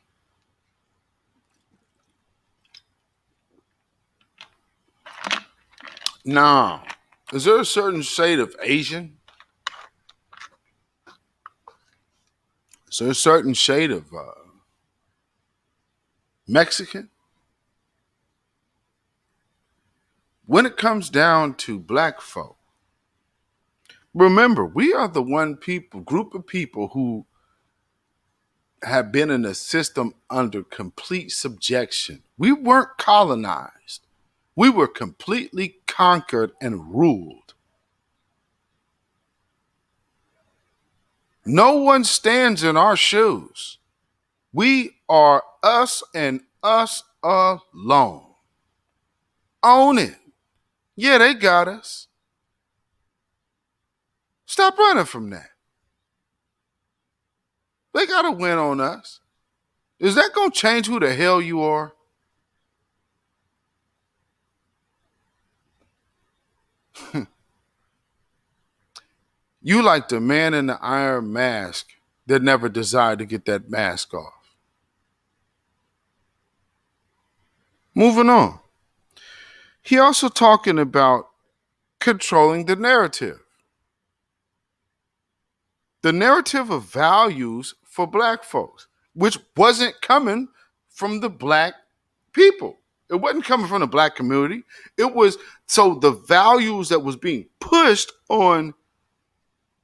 No. Is there a certain shade of Asian? Is there a certain shade of Mexican? When it comes down to black folk, remember, we are the group of people who have been in a system under complete subjection. We weren't colonized. We were completely conquered and ruled. No one stands in our shoes. We are us and us alone. Own it. Yeah, they got us. Stop running from that. They got to win on us. Is that going to change who the hell you are? You like the man in the iron mask that never desired to get that mask off. Moving on. He also talking about controlling the narrative. The narrative of values for black folks, which wasn't coming from the black people. It wasn't coming from the black community. It was, so the values that was being pushed on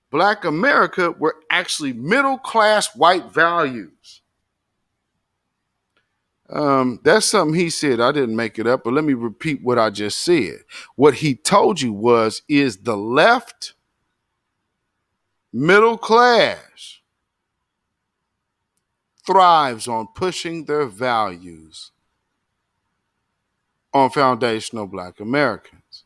black America were actually middle class white values. That's something he said. I didn't make it up, but let me repeat what I just said. What he told you is the left middle class thrives on pushing their values on foundational black Americans.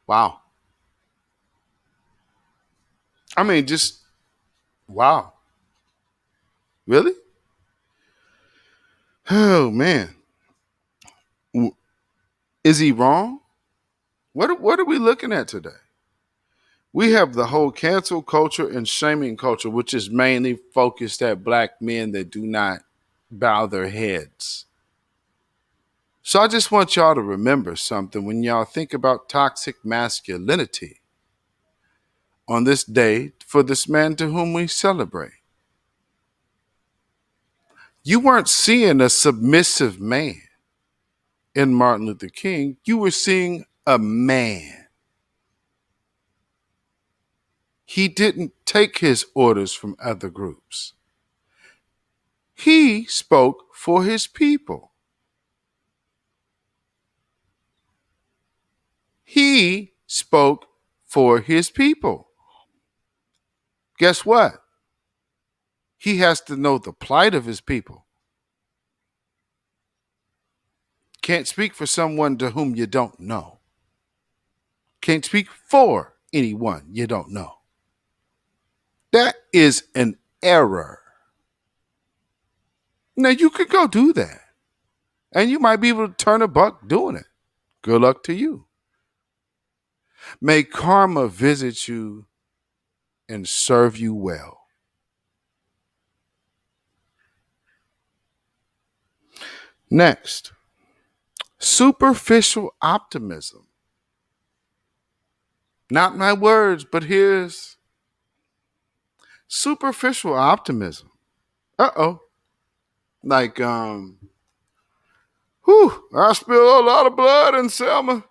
Wow. I mean, just wow. Really? Oh man. Is he wrong? What are we looking at today? We have the whole cancel culture and shaming culture, which is mainly focused at black men that do not bow their heads. So I just want y'all to remember something when y'all think about toxic masculinity on this day for this man to whom we celebrate. You weren't seeing a submissive man in Martin Luther King. You were seeing a man. He didn't take his orders from other groups. He spoke for his people. He spoke for his people. Guess what? He has to know the plight of his people. Can't speak for someone to whom you don't know. Can't speak for anyone you don't know. That is an error. Now, you could go do that, and you might be able to turn a buck doing it. Good luck to you. May karma visit you and serve you well. Next, superficial optimism. Not my words, but here's superficial optimism. Like, I spilled a lot of blood in Selma.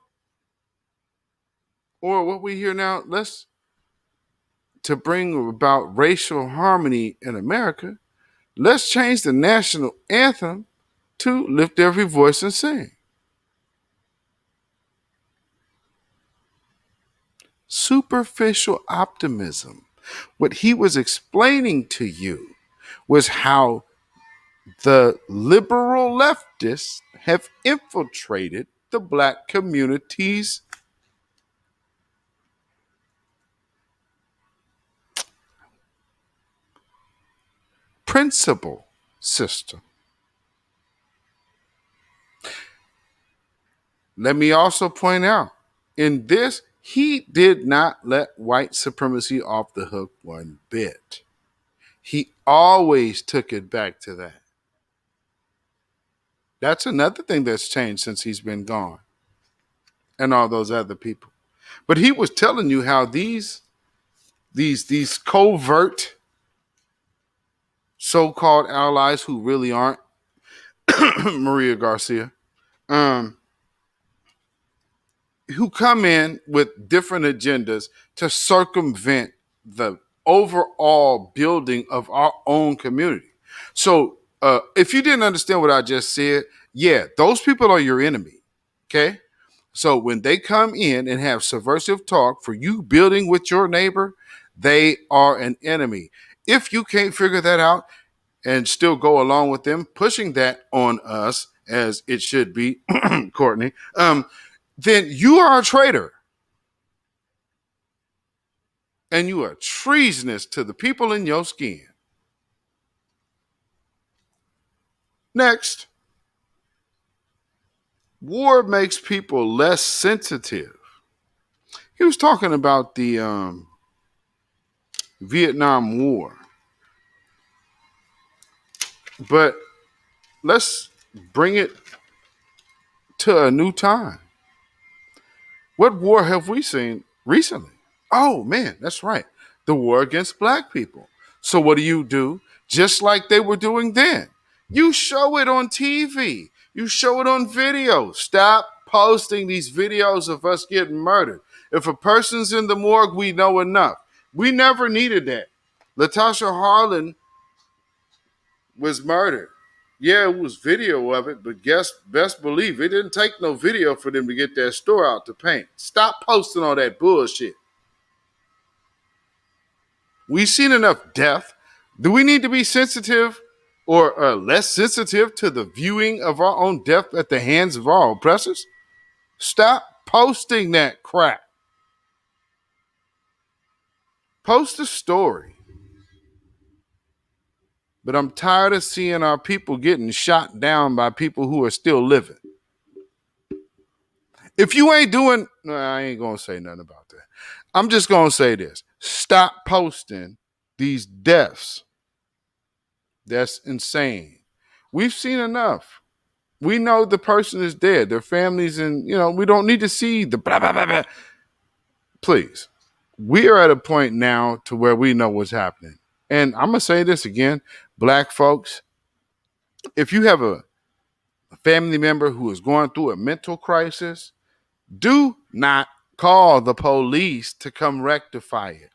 Or what we hear now, to bring about racial harmony in America, let's change the national anthem to lift every voice and sing. Superficial optimism. What he was explaining to you was how the liberal leftists have infiltrated the black community's principle system. Let me also point out, in this, he did not let white supremacy off the hook one bit. He always took it back to that. That's another thing that's changed since he's been gone, and all those other people. But he was telling you how these covert so-called allies who really aren't Maria Garcia, who come in with different agendas to circumvent the overall building of our own community. So if you didn't understand what I just said, yeah, those people are your enemy. Okay. So when they come in and have subversive talk for you building with your neighbor, they are an enemy. If you can't figure that out and still go along with them pushing that on us as it should be, Courtney, then you are a traitor. And you are treasonous to the people in your skin. Next, war makes people less sensitive. He was talking about the Vietnam War. But let's bring it to a new time. What war have we seen recently? Oh, man, that's right. The war against black people. So what do? Just like they were doing then. You show it on TV. You show it on video. Stop posting these videos of us getting murdered. If a person's in the morgue, we know enough. We never needed that. Latasha Harlan was murdered. Yeah, it was video of it, but best believe it didn't take no video for them to get that store out to paint. Stop posting all that bullshit. We've seen enough death. Do we need to be sensitive or less sensitive to the viewing of our own death at the hands of our oppressors? Stop posting that crap. Post a story. But I'm tired of seeing our people getting shot down by people who are still living. If you ain't doing, no, I ain't going to say nothing about that. I'm just going to say this. Stop posting these deaths. That's insane. We've seen enough. We know the person is dead. Their families, and we don't need to see the blah, blah, blah, blah. Please. We are at a point now to where we know what's happening. And I'm going to say this again. Black folks, if you have a family member who is going through a mental crisis, do not call the police to come rectify it.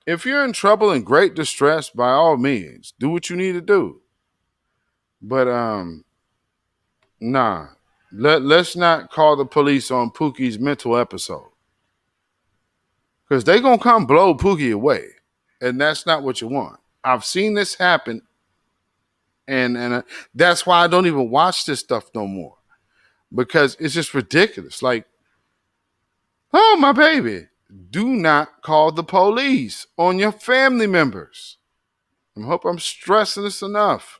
If you're in trouble and great distress, by all means, do what you need to do. But nah. Let's not call the police on Pookie's mental episode. Because they're going to come blow Pookie away. And that's not what you want. I've seen this happen. And that's why I don't even watch this stuff no more. Because it's just ridiculous. Like, oh, my baby. Do not call the police on your family members. I hope I'm stressing this enough.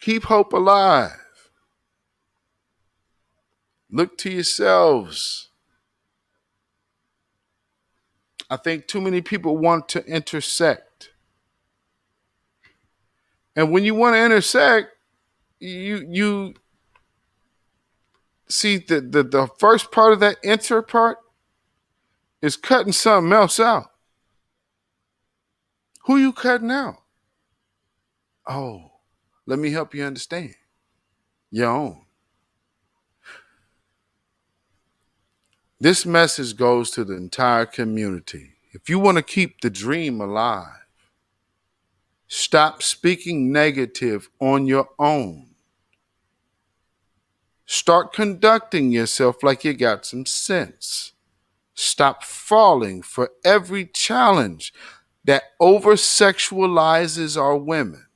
Keep hope alive. Look to yourselves. I think too many people want to intersect. And when you want to intersect, you see the first part of that enter part is cutting something else out. Who you cutting out? Oh, let me help you understand. Your own. This message goes to the entire community. If you want to keep the dream alive, stop speaking negative on your own. Start conducting yourself like you got some sense. Stop falling for every challenge that over-sexualizes our women.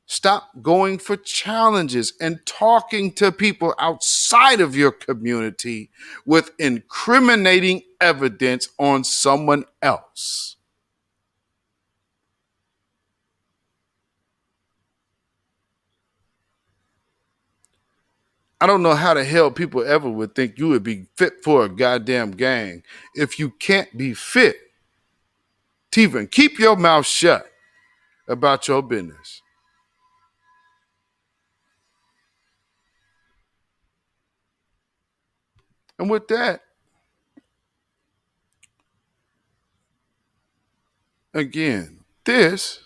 Stop going for challenges and talking to people outside of your community with incriminating evidence on someone else. I don't know how the hell people ever would think you would be fit for a goddamn gang if you can't be fit to even keep your mouth shut about your business. And with that, again, this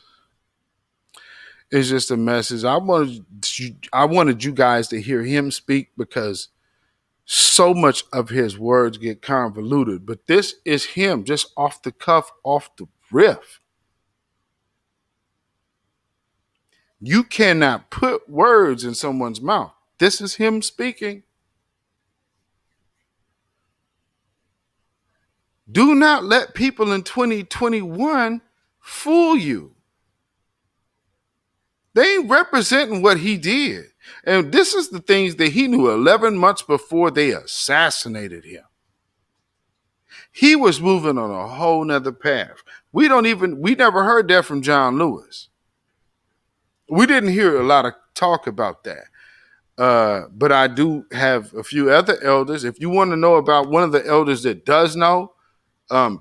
is just a message. I wanted you guys to hear him speak because so much of his words get convoluted. But this is him just off the cuff, off the riff. You cannot put words in someone's mouth. This is him speaking. Do not let people in 2021 fool you. They ain't representing what he did. And this is the things that he knew 11 months before they assassinated him. He was moving on a whole nother path. We never heard that from John Lewis. We didn't hear a lot of talk about that. But I do have a few other elders. If you want to know about one of the elders that does know,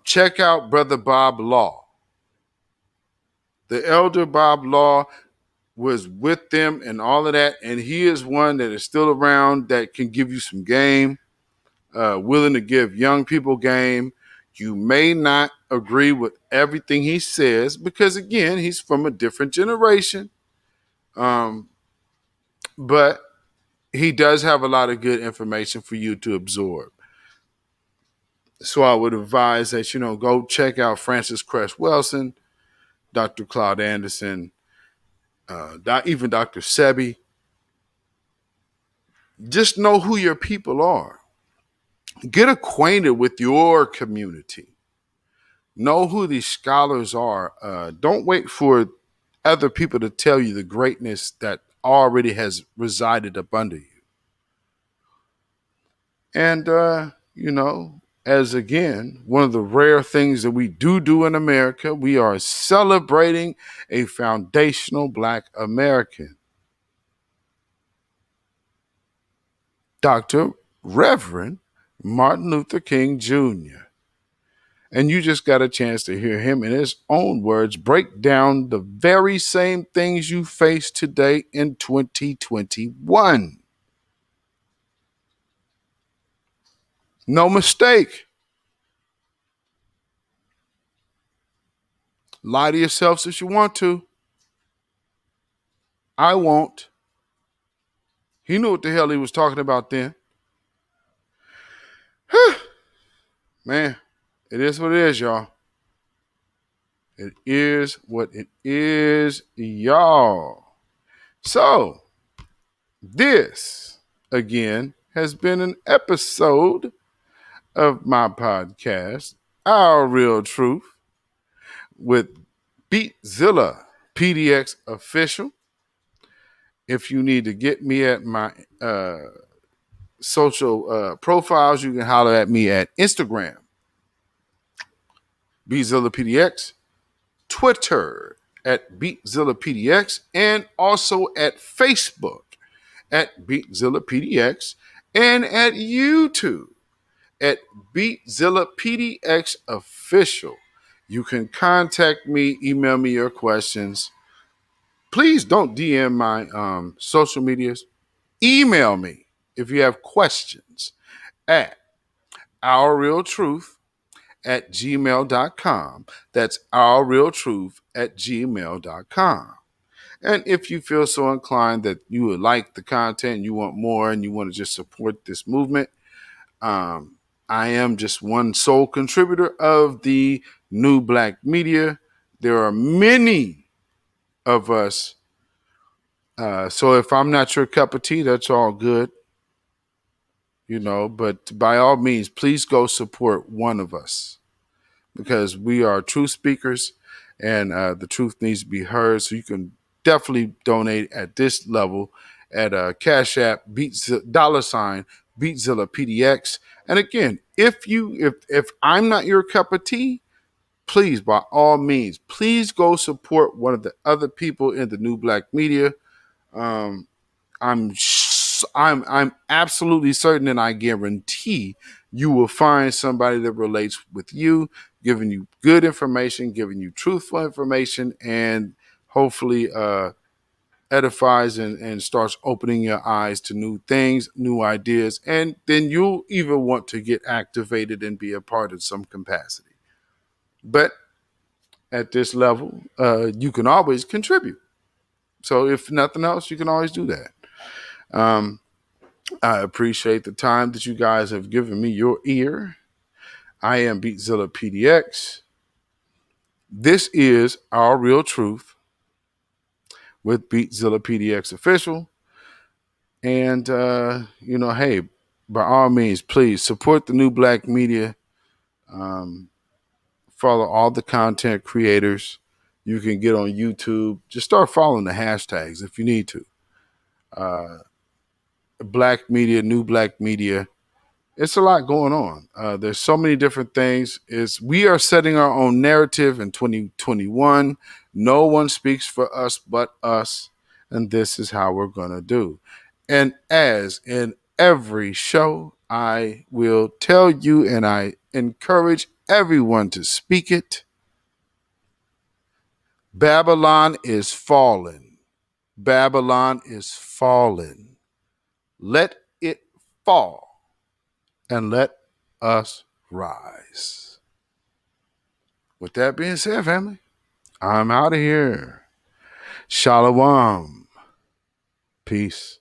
check out Brother Bob Law. The elder Bob Law was with them and all of that, and he is one that is still around that can give you some game, willing to give young people game. You may not agree with everything he says because, again, he's from a different generation, but he does have a lot of good information for you to absorb. So I would advise that, go check out Francis Cress Wilson, Dr. Claude Anderson, even Dr. Sebi. Just know who your people are. Get acquainted with your community. Know who these scholars are. Don't wait for other people to tell you the greatness that already has resided up under you. And, as again, one of the rare things that we do in America, we are celebrating a foundational Black American, Dr. Reverend Martin Luther King Jr. And you just got a chance to hear him in his own words break down the very same things you face today in 2021. No mistake. Lie to yourselves if you want to. I won't. He knew what the hell he was talking about then. Man, it is what it is, y'all. It is what it is, y'all. So, this, again, has been an episode of my podcast, Our Real Truth, with BeatZillaPDX Official. If you need to get me at my social profiles, you can holler at me at Instagram, BeatZillaPDX, Twitter at BeatZillaPDX, and also at Facebook at BeatZillaPDX, and at YouTube at BeatZillaPDX Official. You can contact me, email me your questions. Please don't DM my social medias. Email me if you have questions at ourrealtruth@gmail.com. That's ourrealtruth@gmail.com. And if you feel so inclined that you would like the content, you want more, and you want to just support this movement, I am just one sole contributor of the New Black Media. There are many of us. So if I'm not your cup of tea, that's all good. But by all means, please go support one of us, because we are truth speakers, and the truth needs to be heard. So you can definitely donate at this level at CashApp $BeatZillaPDX. And again, if I'm not your cup of tea, please, by all means, please go support one of the other people in the New Black Media. I'm absolutely certain, and I guarantee you will find somebody that relates with you, giving you good information, giving you truthful information, and hopefully edifies and starts opening your eyes to new things, new ideas, and then you'll even want to get activated and be a part of some capacity. But at this level, you can always contribute. So if nothing else, you can always do that. I appreciate the time that you guys have given me your ear. I am BeatZillaPDX. This is Our Real Truth with BeatZillaPDX Official. And, hey, by all means, please support the New Black Media. Follow all the content creators you can get on YouTube. Just start following the hashtags if you need to. Black Media, New Black Media. It's a lot going on. There's so many different things. We are setting our own narrative in 2021. No one speaks for us but us, and this is how we're going to do. And as in every show, I will tell you, and I encourage everyone to speak it. Babylon is fallen. Babylon is fallen. Let it fall, and let us rise. With that being said, family, I'm out of here. Shalom. Peace.